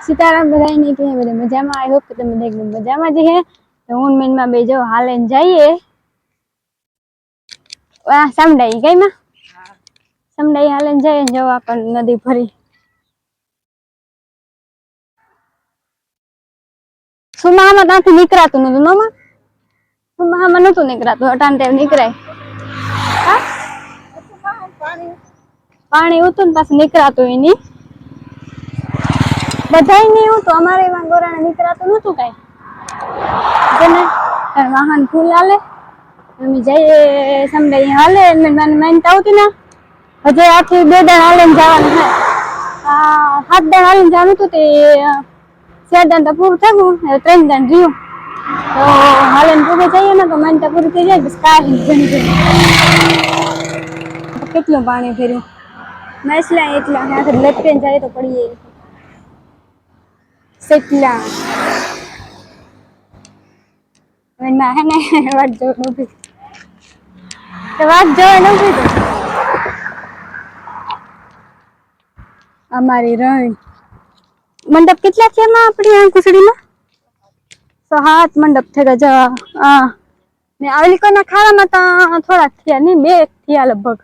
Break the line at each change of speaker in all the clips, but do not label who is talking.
सीताराम बधाई नहीं के बड़े मजा में। आई होप कि तुम देख मजा में जी है तो हूँ मेन में बेजो हाले जाइए समडाई गई में समडाई हाले जाइए जो अपन नदी फरी सुमा में ताथी निकरातुं नतुं नमा सुमा में नतुं निकरातुं अटाण टेव निकराय हां पाणी उतुं ने पाछुं निकरातुं य नहीं बधाई नहीं हूँ तो हमारे वहां गोराने निकरातुं नतुं काई जने वाहन फूल आले અમે જઈએ સમડાઈ હાલે એટલે મને માનતા આવતી ને હજે આથી 2 દાડા હાલીને જવાનું છે 7 દાડા હાલીને જવાનું હતું તે 4 દાડા તો પૂરું થયું 3 દાડા રહ્યું તો હાલીને પૂરે જઈએ ને તો માનતા પૂરી થઈ જાય બસ કાઢી જણી કેટલું પાણી ફેર્યું મેસલા એટલા આખર લટકેને જાય તો પડીએ સેટલા मैं है ना वाट जो नूपी तो वाट जो नूपी तो हमारी रण मंडप कितना थे मां अपनी कुसड़ी में 7 मंडप थे जा ने आवली को ना खावा में तो थोड़ा थिया नहीं 2 थिया लगभग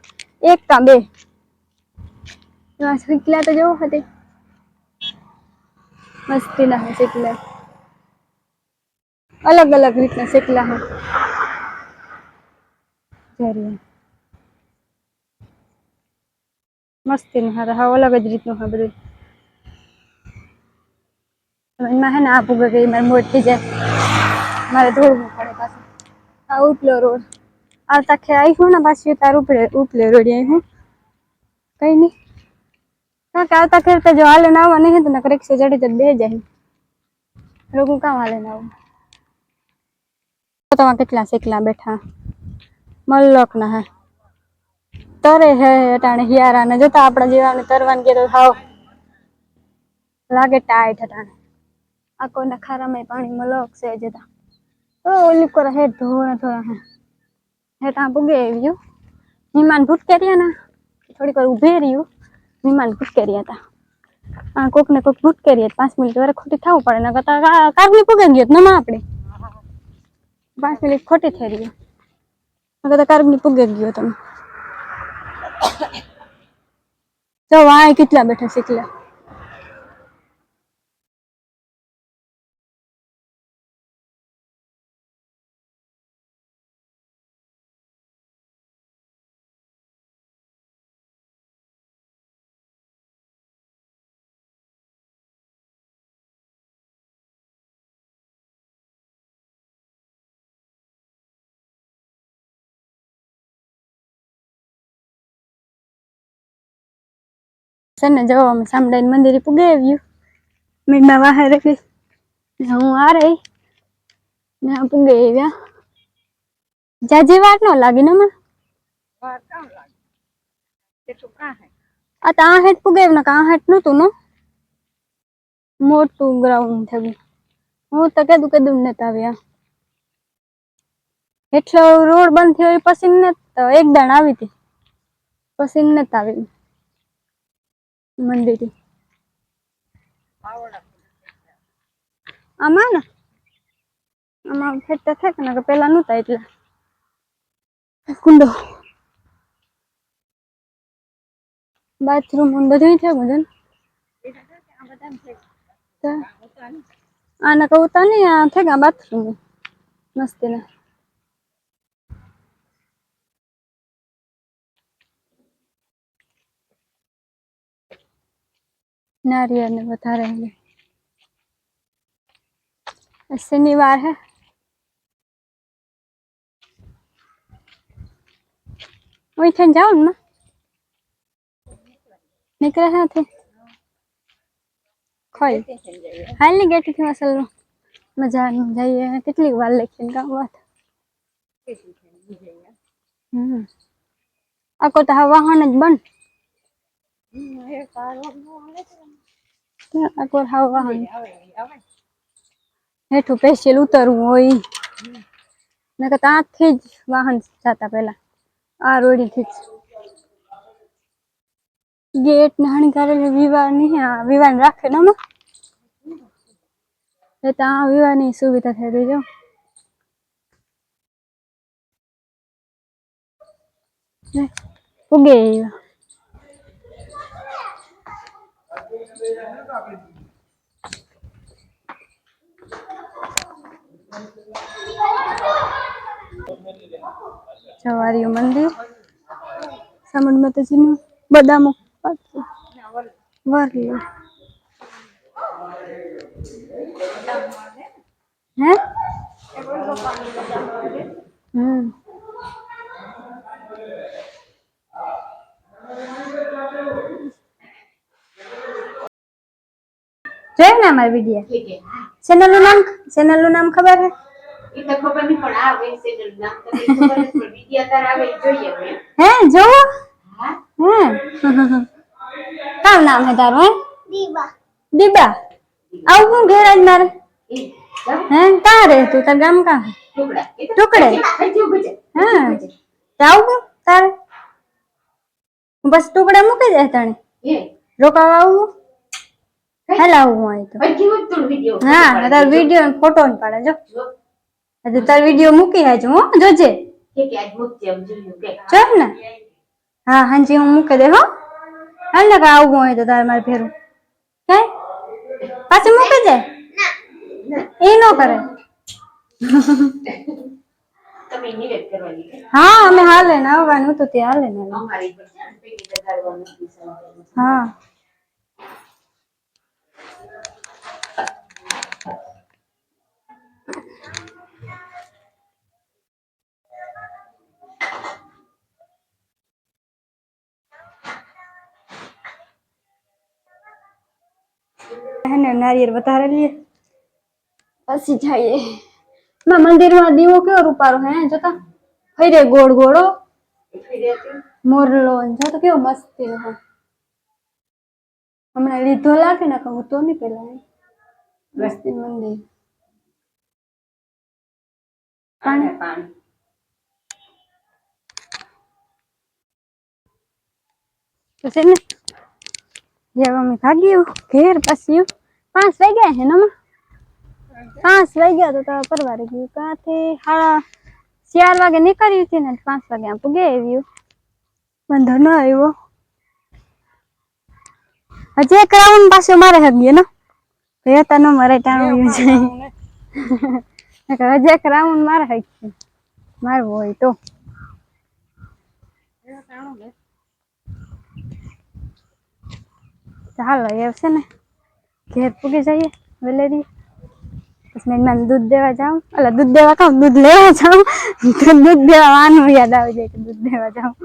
1 का 2 तो सिकला तो जो हते मस्ती ना है सिकला अलग अलग रीतना सिकला है जरिए मस्ती नहीं है हाँ अलग ज रीतनु है बधु मैं है ना आप गई मैं मोटी जाए मारे धोड़વું પડે પાછું આ ઉપલો રોડ આ તકે આવી હું ને પાછી તાર ઉપલે રોડ આવી હું કઈ નહીં કાકા આવતા કરતા જો હાલે ના આવવા નહીં તો નકર 100 ચડી તો બે જાય રોગું કામ હાલે ના આવું तो कितना सेकला बैठा मल्लक ना है तरे है अटाणे हियारा ने जोता आपड़ा जीवा ने तरवान के तो हाव लागे टाइट अटाणे आको ना खारा में पानी मल्लक से जता तो ओली को रहे धोना थोड़ा है ता पुगे आव्यो विमान फूट के रिया ना थोड़ी कर उभे रियो विमान फूट के रिया ता आ कोक ने कोक फूट के रिया 5 मिनिट वर खोटी थाव पड़े ना कता कारनी पुगे गयो न आपड़े 5 मिनिट खोटी थई रही अगर तो कारनी पुगे गयो तुम तो वहां कितना बैठा सिकला सने जो हम सामने मंदिर पुगे आव्यो मैं बाहर रखी हूँ आ रही मैं पुगे आव्या जाजी वाट न लागी न मन वाट का लागी ते तो का है आ ता हेट पुगे न का हेट न तू न मोटू ग्राउंड थे हूँ तो कदू नता आव्या एटलो रोड बंद थयो पछी न तो एक दाण आवी थी पछी नता आवी मंदिर आमा ना आमा फेटता थे ना पेला नता एटला कुंडो बाथरूम बधुं थे मदन आना कहता नहीं थे बाथरूम मस्ती ना नारियल ने बता रहे हैं शनिवार है वही थे जाओ ना निकले हैं थे खोई हाल नहीं गई थी असल मजा नहीं जाइए कितनी बार लेकिन का बात आको तो वाहन ज बन आको वाहन हेठू स्पेशल उतरવું હોય નકર ત્યાંથી જ વાહન જાતા પહેલા આ રોડથી જ गेट ने हणी करे विवाह नहीं है विवाह राखे ना એ ત્યાં વિવાની સુવિધા થઈ ગઈ જો ઉગે જવારી મંદિર સામણ માતાજીનું બદામ વારી હે જોયું ને અમારી વિડીયો ચેનલ નું નામ ખબર હે
એ તો ખબર નહીં પણ આ વેબ સિરીઝ નામ તો ખબર નથી પણ વિડિયો તાર આવે જોઈએ અમે
હે જોવો
હા
હે કામ નામ હે તારું હે દીબા આવું હું ઘેર આજ મારે હે કા રે તું તાર ગામ કા ટુકડે હા આવું તારે બસ ટુકડા મૂકી દે તને રોકાવા આવું હાલ આવું હોય તો હા તાર વિડીયો ને ફોટો ને પાડે જો હજુ તાર વિડીયો મૂકી આજ હો જોજે ચાલ ને હા હાંજી હું મૂકી દે હો હાલ ને કે આવું હોય તો તારે મારે ફેરું કે પાછી મૂકી દે એ નો કરે હા અમે હાલે ને આવવાનું તો તે હાલે ને હા नारियल बता रही है પછી જઈએ માં મંદિરમાં દીવો કેવો રૂપારો હે જોતા ફઈરે ગોળ ગોળો મોરલો જો તો કેવો મસ્ત હે હમણાં લીધો લાગે ને કહું તો નહીં પેલા મસ્તી મંદિર પાણી તો છે ને जब અમે ભાગ્યું ઘેર પછી 5 વાગ્યા હે ને 5 વાગ્યા તો પરવારે ગયું કાથી 4 વાગે નીકળ્યું છે ને 5 વાગે આમ પૂગે આવ્યું બંધો ન આવ્યો હજી એક રાઉન્ડ પાછો મારે હગ્યો ને ભૈયા તને મારે ટાણું છે હજી એક રાઉન્ડ મારે હગ્યો મારવો હોય તો ચાલો એ છે ને ઘેર પૂગી જઈએ વેલેરી પછી મેં દૂધ દેવા જાઉં અલા દૂધ દેવા કહું દૂધ લેવા જાઉં દૂધ દેવા વાનું યાદ આવી જાય કે દૂધ દેવા જાઉં